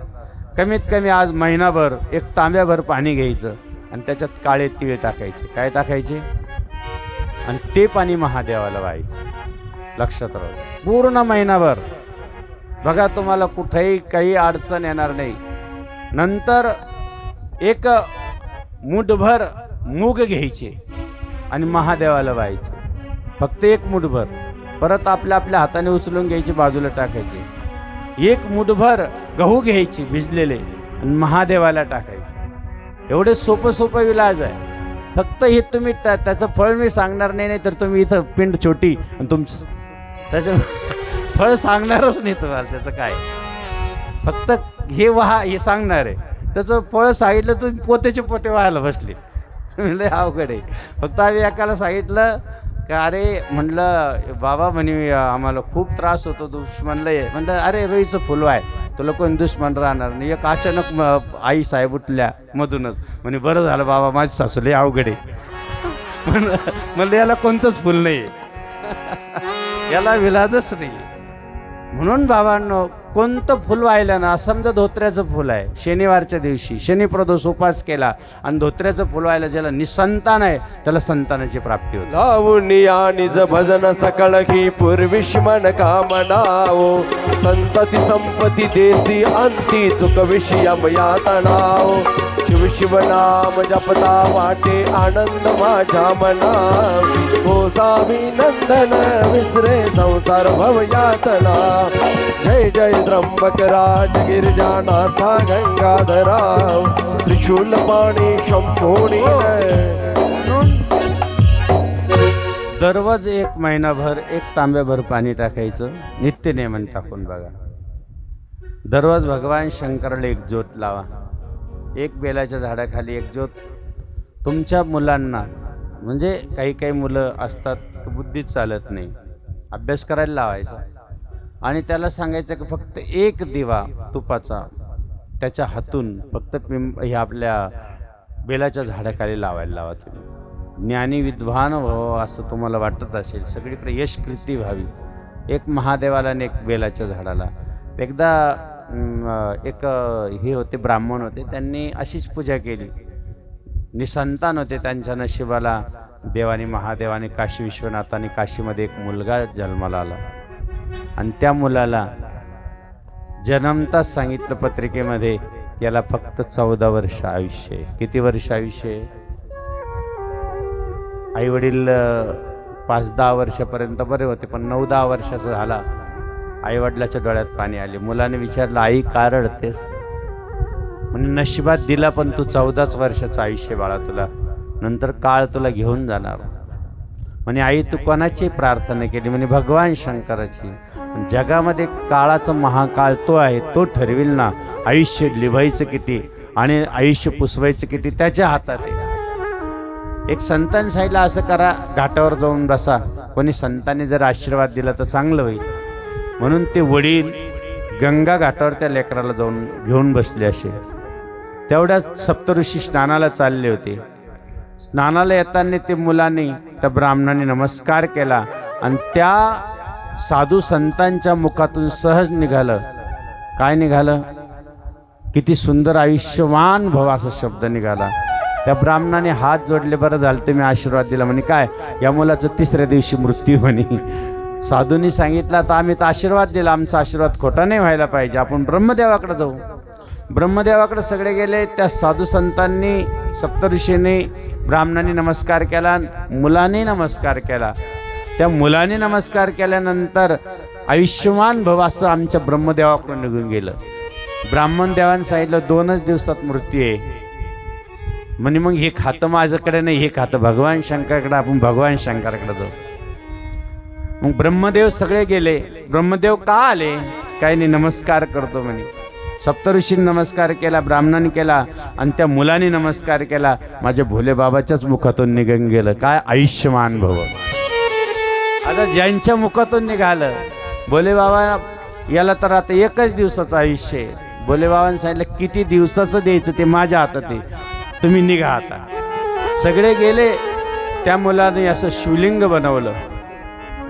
कमीत कमी आज महिनाभर एक तांब्याभर पाणी घ्यायचं आणि त्याच्यात काळे तीळ टाकायचे. काय टाकायचे? आणि ते पाणी महादेवाला व्हायचे. लक्षात राहा, पूर्ण महिनाभर. बघा तुम्हाला कुठेही काही अडचण येणार नाही. नंतर एक मुठभर मूग घ्यायचे आणि महादेवाला व्हायचे, फक्त एक मुठभर. परत आपल्या आपल्या हाताने उचलून घ्यायची, बाजूला टाकायची. एक मुठभर गहू घ्यायची भिजलेले आणि महादेवाला टाकायचे. एवढे सोपं इलाज आहे. फक्त हे तुम्ही त्याचं फळ मी सांगणार नाही, तर तुम्ही इथं पिंड छोटी आणि तुमचं त्याचं फळ सांगणारच नाही तुम्हाला. त्याचं काय, फक्त हे हे सांगणार आहे. त्याचं फळ सांगितलं तुम्ही पोतेचे पोते व्हायला बसले. तुम्ही लय अवघड आहे. फक्त आम्ही एकाला सांगितलं का, अरे म्हणलं बाबा म्हणे आम्हाला खूप त्रास होतो, दुश्मनला आहे. म्हणलं अरे रोईचं फुल आहे, तुला कोण दुश्मन राहणार नाही. एक अचानक आई साहेब उठल्या मधूनच, म्हणे बरं झालं बाबा माझी सासू लय अवघड आहे. म्हणलं याला कोणतंच फुल नाही, याला विलाजच नाही. म्हणून बाबांनो, कोणतं फुल वाहिलं ना, समजा धोत्र्याचं फुल आहे, शनिवारच्या दिवशी शनिप्रदोष उपास केला आणि धोत्र्याचं फुल व्हायला, ज्याला निसंतान आहे त्याला संतानाची प्राप्ती होते. लावणिया निज भजन सकळ की पूर्विष्मन कामनाओ, संतती संपत्ती देसी अंती चुक विषयम यातनाओ. शिव शिव नाम जपता वाटे आनंद माझ्या मना, गोसावी नंदन विसरे संसार भव यातना. जय जय त्र्यंबक राज गिरिजानाथा गंगाधराव, त्रिशूल पाणी शंभोणी. दररोज एक महिनाभर एक तांब्याभर पाणी टाकायचं, नित्य नेमन टाकून बघा. दररोज भगवान शंकराला एक ज्योत लावा. एक बेलाच्या झाडाखाली एक ज्योत तुमच्या मुलांना, म्हणजे काही काही मुलं असतात बुद्धीत चालत नाही, अभ्यास करायला लावायचा आणि त्याला सांगायचं की फक्त एक दिवा तुपाचा त्याच्या हातून फक्त हे आपल्या बेलाच्या झाडाखाली लावायला लावा. तुम्ही ज्ञानी विद्वान व्हावं असं तुम्हाला वाटत असेल, सगळीकडे यशकृती व्हावी. एक महादेवाला आणि एक बेलाच्या झाडाला. एकदा एक हे होते, ब्राह्मण होते, त्यांनी अशीच पूजा केली. निसंतान होते, त्यांच्या नशिबाला देवाने महादेवाने काशी विश्वनाथाने काशीमध्ये एक मुलगा जन्माला आला आणि त्या मुलाला जन्मताच सांगितलं पत्रिकेमध्ये याला फक्त 14 वर्ष आयुष्य आहे. किती वर्ष आयुष्य आहे? आई वडील 5-10 वर्षापर्यंत बरे होते, पण 9-10 वर्षाचा झाला आई वडिलाच्या डोळ्यात पाणी आले. मुलाने विचारलं, आई का रडतेस? म्हणजे नशिबात दिला, पण तू 14 वर्षाचं आयुष्य बाळा, तुला नंतर काळ तुला घेऊन जाणार. म्हणे आई तू कोणाची प्रार्थना केली? म्हणे भगवान शंकराची. जगामध्ये काळाचा महाकाळ तो आहे, तो ठरविल ना आयुष्य लिवायचं किती आणि आयुष्य पुसवायचं किती, त्याच्या हातात आहे. एक संतांनी सांगितलं असं करा, घाटावर जाऊन बसा. कोणी संतांनी जर आशीर्वाद दिला तर चांगलं होईल. म्हणून ते वडील गंगा घाटावर त्या लेकराला जाऊन घेऊन बसले. असे तेवढ्यात सप्तऋषी स्नानाला चालले होते. स्नानाला येताना ते मुलांनी त्या ब्राह्मणाने नमस्कार केला आणि त्या साधू संतांच्या मुखातून सहज निघालं. काय निघालं? किती सुंदर आयुष्यवान भव असा शब्द निघाला. त्या ब्राह्मणाने हात जोडले, बरं झालं तुम्ही आशीर्वाद दिला. म्हणे काय? या मुलाचं 3ऱ्या दिवशी मृत्यू म्हणे. साधूंनी सांगितलं तर आम्ही तर आशीर्वाद दिला, आमचा आशीर्वाद खोटा नाही व्हायला पाहिजे, आपण ब्रह्मदेवाकडे जाऊ. ब्रह्मदेवाकडे सगळे गेले. त्या साधू संतांनी, सप्तऋषींनी, ब्राह्मणांनी नमस्कार केला, मुलांनी नमस्कार केला. त्या मुलाने नमस्कार केल्यानंतर आयुष्यमान भव असं आमच्या ब्रह्मदेवाकडून निघून गेलं. ब्राह्मण देवाने सांगितलं 2च दिवसात मृत्यू आहे. म्हणे मग हे खातं माझ्याकडे नाही, हे खातं भगवान शंकराकडे, आपण भगवान शंकराकडे जाऊ. मग ब्रह्मदेव सगळे गेले. ब्रह्मदेव का आले? काही नाही, नमस्कार करतो म्हणे. सप्तऋषींनी नमस्कार केला, ब्राह्मणांनी केला आणि त्या मुलाने नमस्कार केला. माझ्या भोले बाबाच्याच मुखातून निघून गेलं. काय? आयुष्यमान भव. आता ज्यांच्या मुखातून निघालं, भोले बाबा याला तर आता 1च दिवसाचं आयुष्य आहे. भोले बाबांनी सांगितलं किती दिवसाचं द्यायचं ते माझ्या हातात आहे, तुम्ही निघा आता. सगळे गेले. त्या मुलाने असं शिवलिंग बनवलं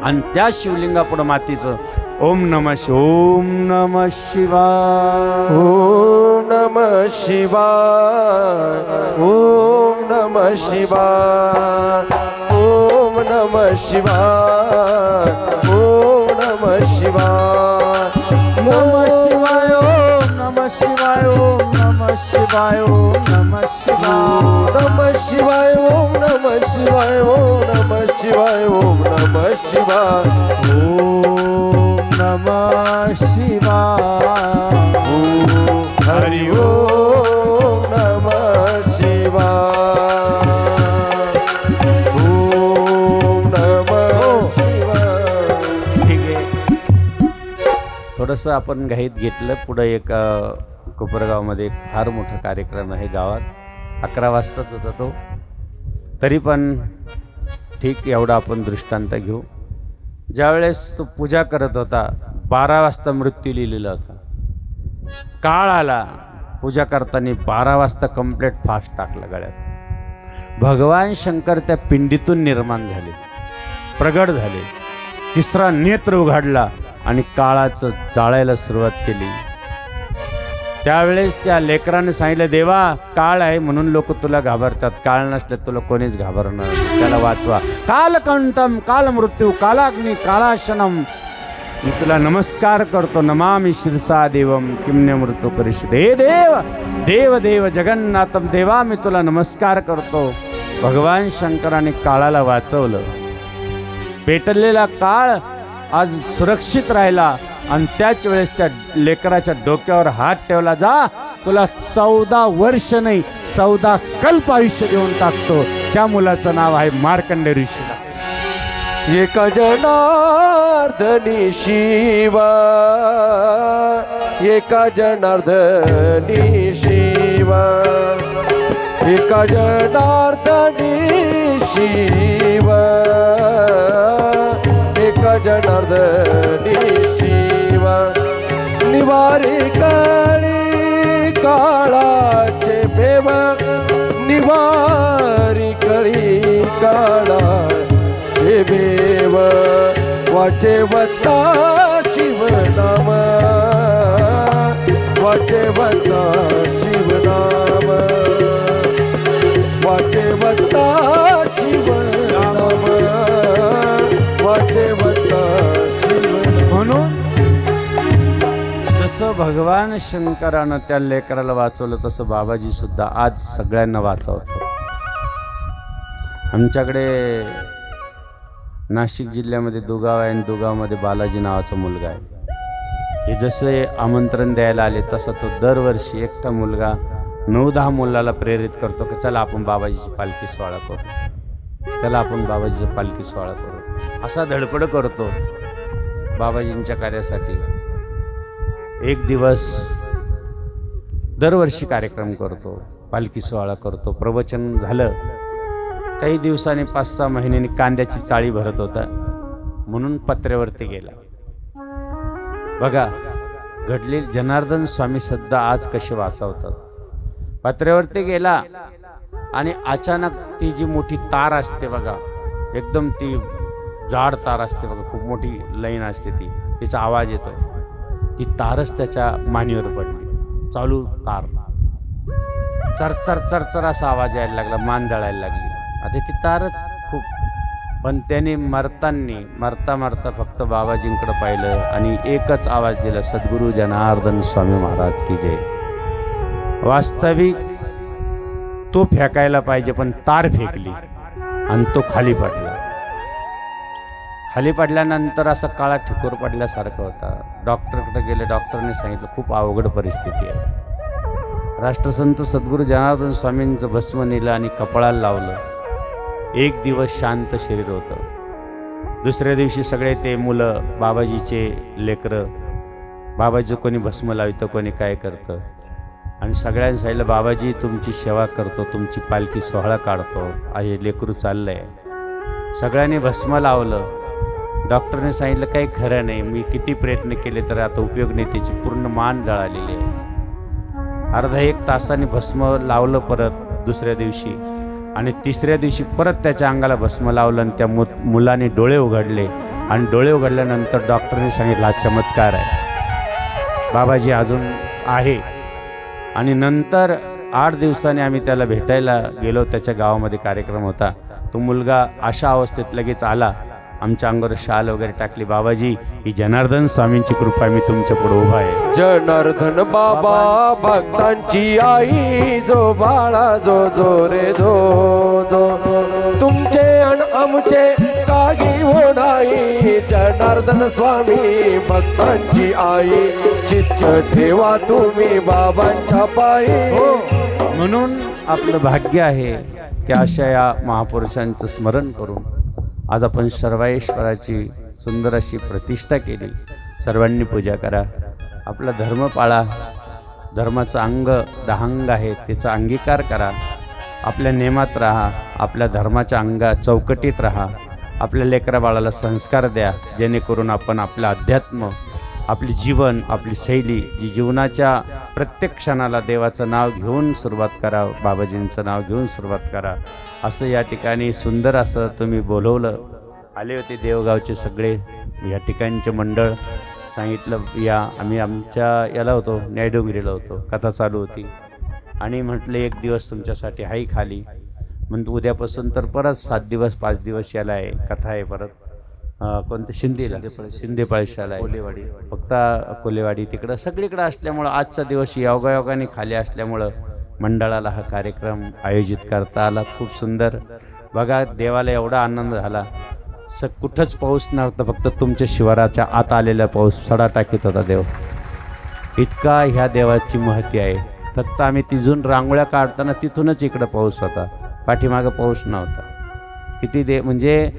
आणि त्या शिवलिंगापुढं मातीचं ओम नमः शिवाय, ओम नमः शिवाय, ओम नमः शिवाय, ओम नमः शिवाय, ओम नमः शिवाय, नमः शिवाय, ओम नमः शिवाय, ओम नमः शिवाय, ओम नमः शिवाय, नमः शिवाय, ओम नमः शिवाय, ओम नमः शिवाय, ओम नमः शिवाय, ओम नमः शिवाय, हरि ओम नमः शिवाय, ओम नमः शिवाय. ठीक आहे. थोडंसं आपण घाईत घेतलं. पुढं एक कोपरगावमध्ये एक फार मोठा कार्यक्रम आहे गावात. 11 वाजताच होता तो, तरी पण ठीक एवढा आपण दृष्टांत घेऊ. ज्यावेळेस तो पूजा करत होता 12 वाजता मृत्यू लिहिलेला होता. काळ आला, पूजा करताना 12 वाजता कंप्लीट फास्ट टाकला गळ्यात. भगवान शंकर त्या पिंडीतून निर्माण झाले, प्रगट झाले. 3रा नेत्र उघडला आणि काळाचं जाळायला सुरुवात केली. त्यावेळेस त्या लेकराने सांगितलं, देवा काळ आहे म्हणून लोक तुला घाबरतात, काळ नसले तुला कोणीच घाबरणार नाही, त्याला वाचवा. कालकंठम काल मृत्यू कालाग्नी कालाशनम, मी तुला नमस्कार करतो. नमामि शिरसा देवम किम्य मृत्यू परिषद. हे देव देव देव जगन्नाथम, देवा मी तुला नमस्कार करतो. भगवान शंकराने काळाला वाचवलं. पेटलेला काळ आज सुरक्षित राहिला आणि त्याच वेळेस त्या लेकराच्या डोक्यावर हात ठेवला. जा, तुला 14 वर्ष नाही 14 कल्प आयुष्य देऊन टाकतो. त्या मुलाचं नाव आहे मार्कंडेय ऋषीला. एका जनार्दनी शिवा, एका जनार्दनी शिवा, एका जनार्दनी शिवा, एका जनार्दनी शिवा. निवारी कळी काळाचे प्रेम, निवारी कळी काळाचे देव, वाचे वत्ता शिवनाम, वाचे वत्ता शिवनाम, वाचे वत्ता शिवनाम, वाचे वत्ता शिवनाम. म्हणून जसं जसं भगवान शंकरानं त्या लेकराला वाचवलं तसं बाबाजी सुद्धा आज सगळ्यांना वाचवतो. आमच्याकडे नाशिक जिल्ह्यामध्ये दुगाव आहे आणि दुगावमध्ये बालाजी नावाचा मुलगा आहे. हे जसे आमंत्रण द्यायला आले तसं तो दरवर्षी एकटा मुलगा 9-10 मुलाला प्रेरित करतो की चला आपण बाबाजीची पालखी सोहळा करू, चला आपण बाबाजीची पालखी सोहळा करू, असा धडपड करतो बाबाजींच्या कार्यासाठी. एक दिवस दरवर्षी कार्यक्रम करतो, पालखी सोहळा करतो. प्रवचन झालं काही दिवसांनी 5-6 महिन्यांनी कांद्याची चाळी भरत होता म्हणून पत्र्यावरती गेला. बघा घडले जनार्दन स्वामी सध्या आज कसे वाचवतात. पत्र्यावरती गेला आणि अचानक ती जी मोठी तार असते बघा, एकदम ती जाड तार असते बघा, खूप मोठी लाईन असते ती, तिचा आवाज येतो. ती तारच त्याच्या मानेवर पडली. चालू तार चरचर चरचर असा आवाज यायला लागला, मान जळायला लागली. आता ती तारच खूप, पण त्याने मरता मरता फक्त बाबाजींकडे पाहिलं आणि एकच आवाज दिला, सद्गुरू जनार्दन स्वामी महाराज की जय. वास्तविक तो फेकायला पाहिजे पण तार फेकली आणि तो खाली पडला. खाली पडल्यानंतर असा काळा ठिकोर पडल्यासारखा होता. डॉक्टरकडे गेले, डॉक्टरने सांगितलं खूप अवघड परिस्थिती आहे. राष्ट्रसंत सद्गुरू जनार्दन स्वामींचं भस्म नेलं आणि कपाळाला लावलं. एक दिवस शांत शरीर होतं. दुसऱ्या दिवशी सगळे ते मुलं बाबाजीचे लेकरं, बाबाजी कोणी भस्म लावतं कोणी काय करतं, आणि सगळ्यांनी सांगितलं बाबाजी तुमची सेवा करतो, तुमची पालखी सोहळा काढतो, आहे लेकरू चाललंय. सगळ्यांनी भस्म लावलं. डॉक्टरने सांगितलं काही खरं नाही, मी किती प्रयत्न केले तर आता उपयोग नाही, त्याची पूर्ण मान जळालेली आहे. अर्धा 1 तासाने भस्म लावलं परत दुसऱ्या दिवशी, आणि तिसऱ्या दिवशी परत त्याच्या अंगाला भस्म लावलं आणि त्या मुलाने डोळे उघडले. आणि डोळे उघडल्यानंतर डॉक्टरने सांगितलं हा चमत्कार आहे, बाबाजी अजून आहे. आणि नंतर 8 दिवसांनी आम्ही त्याला भेटायला गेलो. त्याच्या गावामध्ये कार्यक्रम होता. तो मुलगा अशा अवस्थेत लगेच आला, आमच्या अंगावर शाल वगैरे टाकली. बाबाजी ही जनार्दन स्वामींची कृपा, मी तुमच्या पुढे उभा आहे. जनार्दन बाबा भक्तांची आई, जो बाळा जो जो रे जो जो, तुमचे आणि आमचे काही हो नाही. जनार्दन स्वामी भक्तांची आई, चित्त ठेवा तुम्ही बाबांच्या पायी. हो, म्हणून आपलं भाग्य आहे की अशा या महापुरुषांचं स्मरण करून आज आपण सर्वेश्वराची सुंदर अशी प्रतिष्ठा केली. सर्वांनी पूजा करा, आपला धर्म पाळा. धर्माचं अंग 10 अंग आहे, त्याचा अंगीकार करा. आपल्या नेमात राहा, आपल्या धर्माच्या चौकटीत राहा. आपल्या लेकरा बाळाला संस्कार द्या, जेणेकरून आपण आपलं अध्यात्म, आपले जीवन, आपली शैली, जी जीवनाच्या प्रत्येक क्षणाला देवाचं नाव घेऊन सुरुवात करा, बाबाजींचं नाव घेऊन सुरुवात करा. असं या ठिकाणी सुंदर असं तुम्ही बोलवलं. आले होते देवगावचे सगळे या ठिकाणचे मंडळ. सांगितलं या आम्ही आमच्या याला होतो, न्यायडोंगरीला होतो, कथा चालू होती. आणि म्हटलं 1 दिवस तुमच्यासाठी हाई खाली. म्हणतो उद्यापासून तर परत 7 दिवस 5 दिवस याला आहे, कथा आहे परत. कोणतं शिंदेपाळी शाळा आहे, कोलेवाडी, फक्त कोलेवाडी तिकडं सगळीकडं असल्यामुळं आजचा दिवस योगायोगाने खाली असल्यामुळं मंडळाला हा कार्यक्रम आयोजित करता आला. खूप सुंदर. बघा देवाला एवढा आनंद झाला. कुठंच पाऊस नव्हता, फक्त तुमच्या शिवाराच्या आत आलेला पाऊस सडा टाकीत होता देव. इतका ह्या देवाची महती आहे. फक्त आम्ही तिथून रांगोळ्या काढताना तिथूनच इकडं पाऊस होता, पाठीमागं पाऊस नव्हता. किती म्हणजे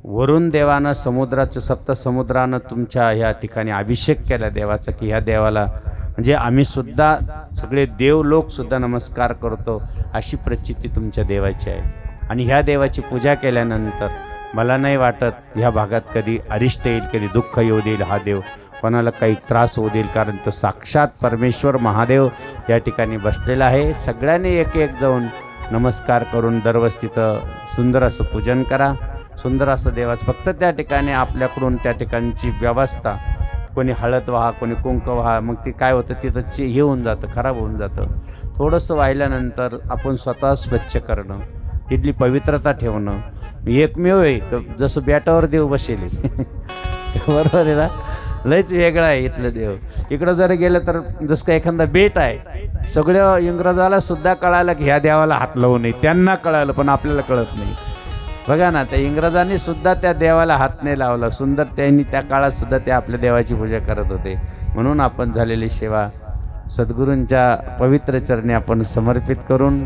वरून देवानं सप्त समुद्रानं तुमच्या ह्या ठिकाणी अभिषेक केला देवाचा, की ह्या देवाला म्हणजे आम्ही सुद्धा सगळे देवलोकसुद्धा नमस्कार करतो, अशी प्रचिती तुमच्या देवाची आहे. आणि ह्या देवाची पूजा केल्यानंतर मला नाही वाटत ह्या भागात कधी अरिष्ट येईल, कधी दुःख येऊ देईल हा देव, कोणाला काही त्रास होऊ देईल, कारण तो साक्षात परमेश्वर महादेव या ठिकाणी बसलेला आहे. सगळ्यांनी एक जाऊन नमस्कार करून दरवर्षी तिथं सुंदर असं पूजन करा, सुंदर असं देवाचं. फक्त त्या ठिकाणी आपल्याकडून त्या ठिकाणची व्यवस्था, कोणी हळद वाहा, कोणी कुंक वाहा, मग ते काय होतं तिथं हे होऊन जातं, खराब होऊन जातं. थोडंसं वाहिल्यानंतर आपण स्वतः स्वच्छ करणं, तिथली पवित्रता ठेवणं एकमेव आहे. जसं बॅटावर देव बसेल बरोबर आहे ना. लयच वेगळा आहे इथलं देव. इकडं जर गेलं तर जसं का एखादा बेट आहे, सगळ्या इंग्रजाला सुद्धा कळालं की ह्या देवाला हात लावू नये. त्यांना कळालं पण आपल्याला कळत नाही. बघा ना, त्या इंग्रजांनी सुद्धा त्या देवाला हात नाही लावला. सुंदर त्यांनी त्या काळात सुद्धा ते आपल्या देवाची पूजा करत होते. म्हणून आपण झालेली सेवा सद्गुरूंच्या पवित्र चरणी आपण समर्पित करून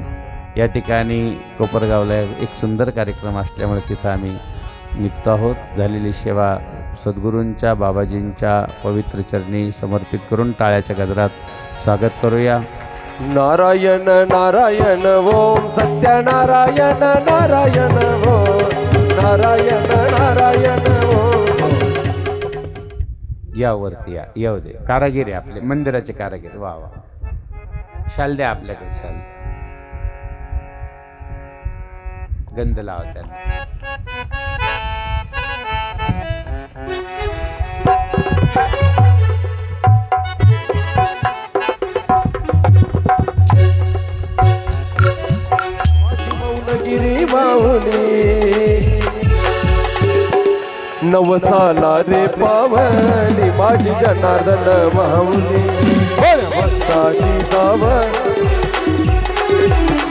या ठिकाणी कोपरगावला एक सुंदर कार्यक्रम असल्यामुळे तिथं आम्ही निघतो आहोत. झालेली सेवा सद्गुरूंच्या बाबाजींच्या पवित्र चरणी समर्पित करून टाळ्याच्या गजरात स्वागत करूया. नारायण नारायण ओम सत्यनारायण नारायण ओम नारायण नारायण ओम. यावरती या, येऊ दे. कारागीर आहे आपले मंदिराचे कारागीर. वा वा, शाल द्या आपल्याकडे. शाल गंध लावा त्यांना. गिरी माऊली नवसाला रे पावली माझी जनार्दन माऊली भक्ताची गाव.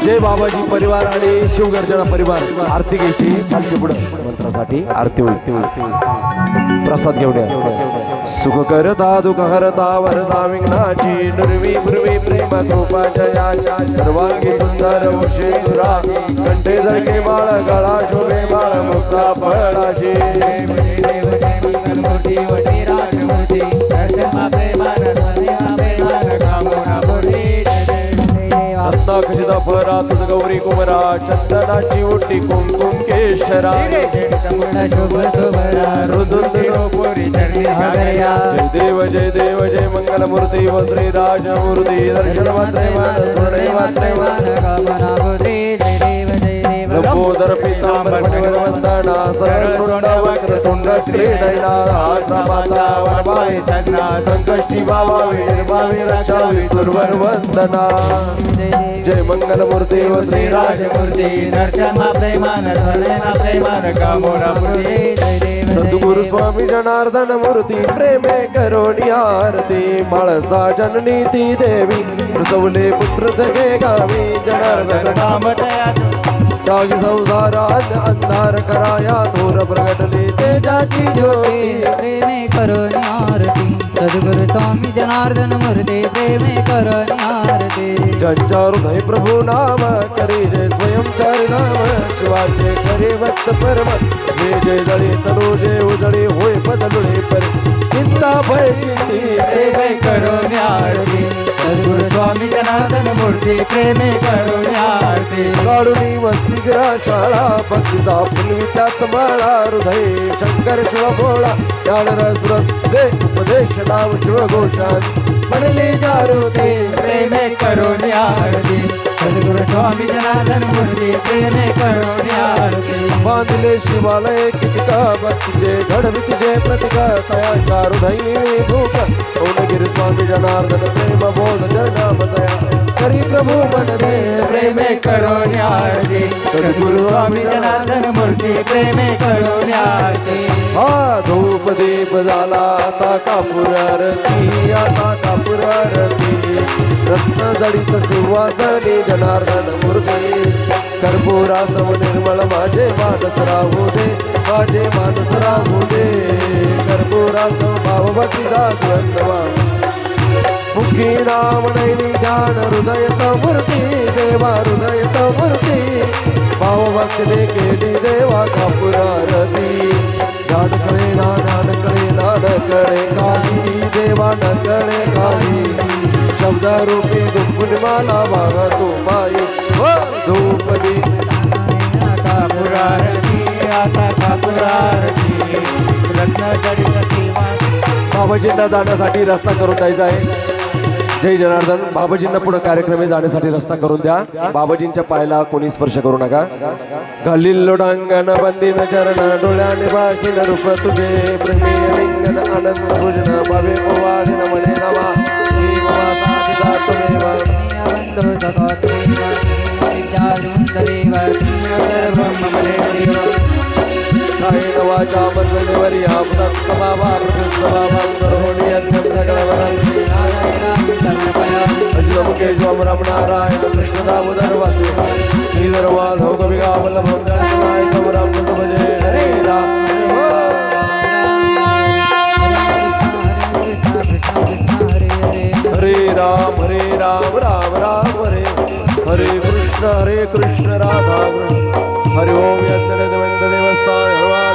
जय बाबाजी परिवार आणि शिवगर्जना परिवार आरती घ्यायची. चालते पुढं मंत्रासाठी आरती होईल. प्रसाद घेऊन या. सुख करता दुःख हरता वरदा विघ्नाची दुर्वी पूर्वी प्रेम कृपा जया सर्वांगी सुंदर उशेरा कंठे जळके बाळ गळा शोभे बाळ मुक्ता फळाची. रत्नाखचिता फरा तुझ गौरी कुमरा चंदनाची ओटी कुंकुम केशरा जय देव जय मंगलमूर्ती व श्री राजमूर्ती दर्शन लंबोदर पीतांबर वंदना सरळ वक्रतुंड श्रीनयना आश्रमाचा वनवाई संकष्टी बाबा वीरभावी रक्षावी सुरवर वंदना. जय मंगलमूर्ती व श्री राजमूर्ती दर्शन प्रेमान प्रेमान कामोना सद्गुरु स्वामी जनार्दन मूर्ती प्रेमे करोनी आरती माळसा जननी ती देवी प्रसवले पुत्र जगे गावी जनार्दन नाम जागी संसारात अंधार कराया दूर प्रगटली तेजाची ज्योती प्रेमे करोनी आरती सद्गुरु स्वामी जनार्दन मूर्ती प्रेमे करोनी आरती. ज्यांच्या हृदय प्रभू नाम करी जय स्वयं चारि नाम शिवाचे करे वत्स परम जय जय जळी तनु जय उजळी होय बदलुळे पर चिंता भय चिंती प्रेमे करोनी आरती सद्गुरु स्वामी जनार्दन मूर्ती प्रेमे करोनी आरती. काढुनी वस्ती शाळा भक्तीचा फुलवित्यात माळा हृदय शंकर शिव भोळा ज्ञान रस दे उपदेश नाम शिव घोषात म्हणले जारुते प्रेमे करोनी आरती सद्गुरु स्वामी जनार्दन मूर्ती प्रेमे करोनी आरती. बांधले शिवालय कितिका भक्तीचे घडवितीचे प्रतिका तया हृदयी भूक पौनगिरी स्वामी जनार्दन प्रेम बोध जनामतया करी प्रभू मन दे प्रेमे करोनी आरती सद्गुरु स्वामी जनार्दन मूर्ती प्रेमे करोनी आरती. हा धूप दीप झाला आता कापूर आरती आता कापूर आरती रत्न जडित सुवासनी जनार्दन मूर्ती कर्पूरासव निर्मळ माझे मानस राहू दे माझे मानस राहू दे कर्पूरासव भावभक्तीचा सुगंधवा मुखी नाम नैनी ध्यान हृदयत मूर्ती देवा हृदयत मूर्ती भावभक्तीने केली देवा कापूर आरती. नानकळे नानकळे काही देवा नकळे काही शब्द रूपी दुःखुन मला भागा तू माई धूपदी कापूर आरती आता कापूर आरती रत्न जडित सेवा. बाबाजींना जाण्यासाठी रस्ता करून द्यायचा आहे. जय जनार्दन. बाबाजींना पुढे कार्यक्रम जाण्यासाठी रस्ता करून द्या. बाबाजींच्या पायाला कोणी स्पर्श करू नका. घालील लोडांगण बंदीन चरण डोळ्याने बाकीन रूप तुझे प्रेमी लिंगन आनंद भोजन भावे ओवाळीन म्हणे नामा मी गोवा तुमेवा बंधू सखोत्रीव विद्यारुंदरीव सर्वं मम देव कायेन वाचा मनसेन वरिया पुनस्त बाबा प्रकृष्ट बाबा करोणी यज्ञम सकल वरंती अजलम केशवम रमणारायण कृष्ण दामोदर वासुदेव श्रीधर माधव कविगा वल्लभम जानकीनायकम रामचंद्र भजे हरे राम हरे राम राम राम हरे हरे कृष्ण राधा कृष्ण हरि ओम यज्ञ देवस्थान हरवाण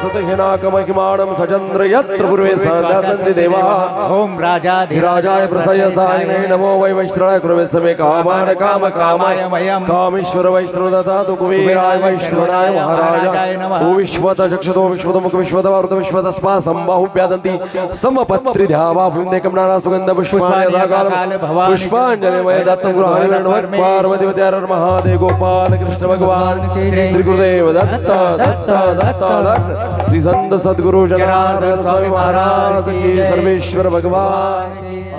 सतहिनाकमहिमाणं सचंद्र यत्र पूर्वे सन्ति देवा ओम राजाय प्रसयसाय नमो वै वैष्णवाय कुर्वे समे कामान काम कामाय मयम् कामेश्वर वैष्णव ददातु कुबेराय वैष्णवाय महाराजाय नमः ओ विश्वत चक्षुतो विश्वत मुख विश्वत वरद विश्वत स्मा संबाहु व्यादन्ति समपत्रि ध्यावा वृन्देकं नाना सुगंध पुष्पाणि यथाकाल पुष्पांजलि मय दत्तं गृहाणि पार्वती हर महादेव गोपाल कृष्ण भगवान श्री गुरुदेव दत्त श्री संत सद्गुरु जनार्दन स्वामी महाराज की सर्वेश्वर भगवान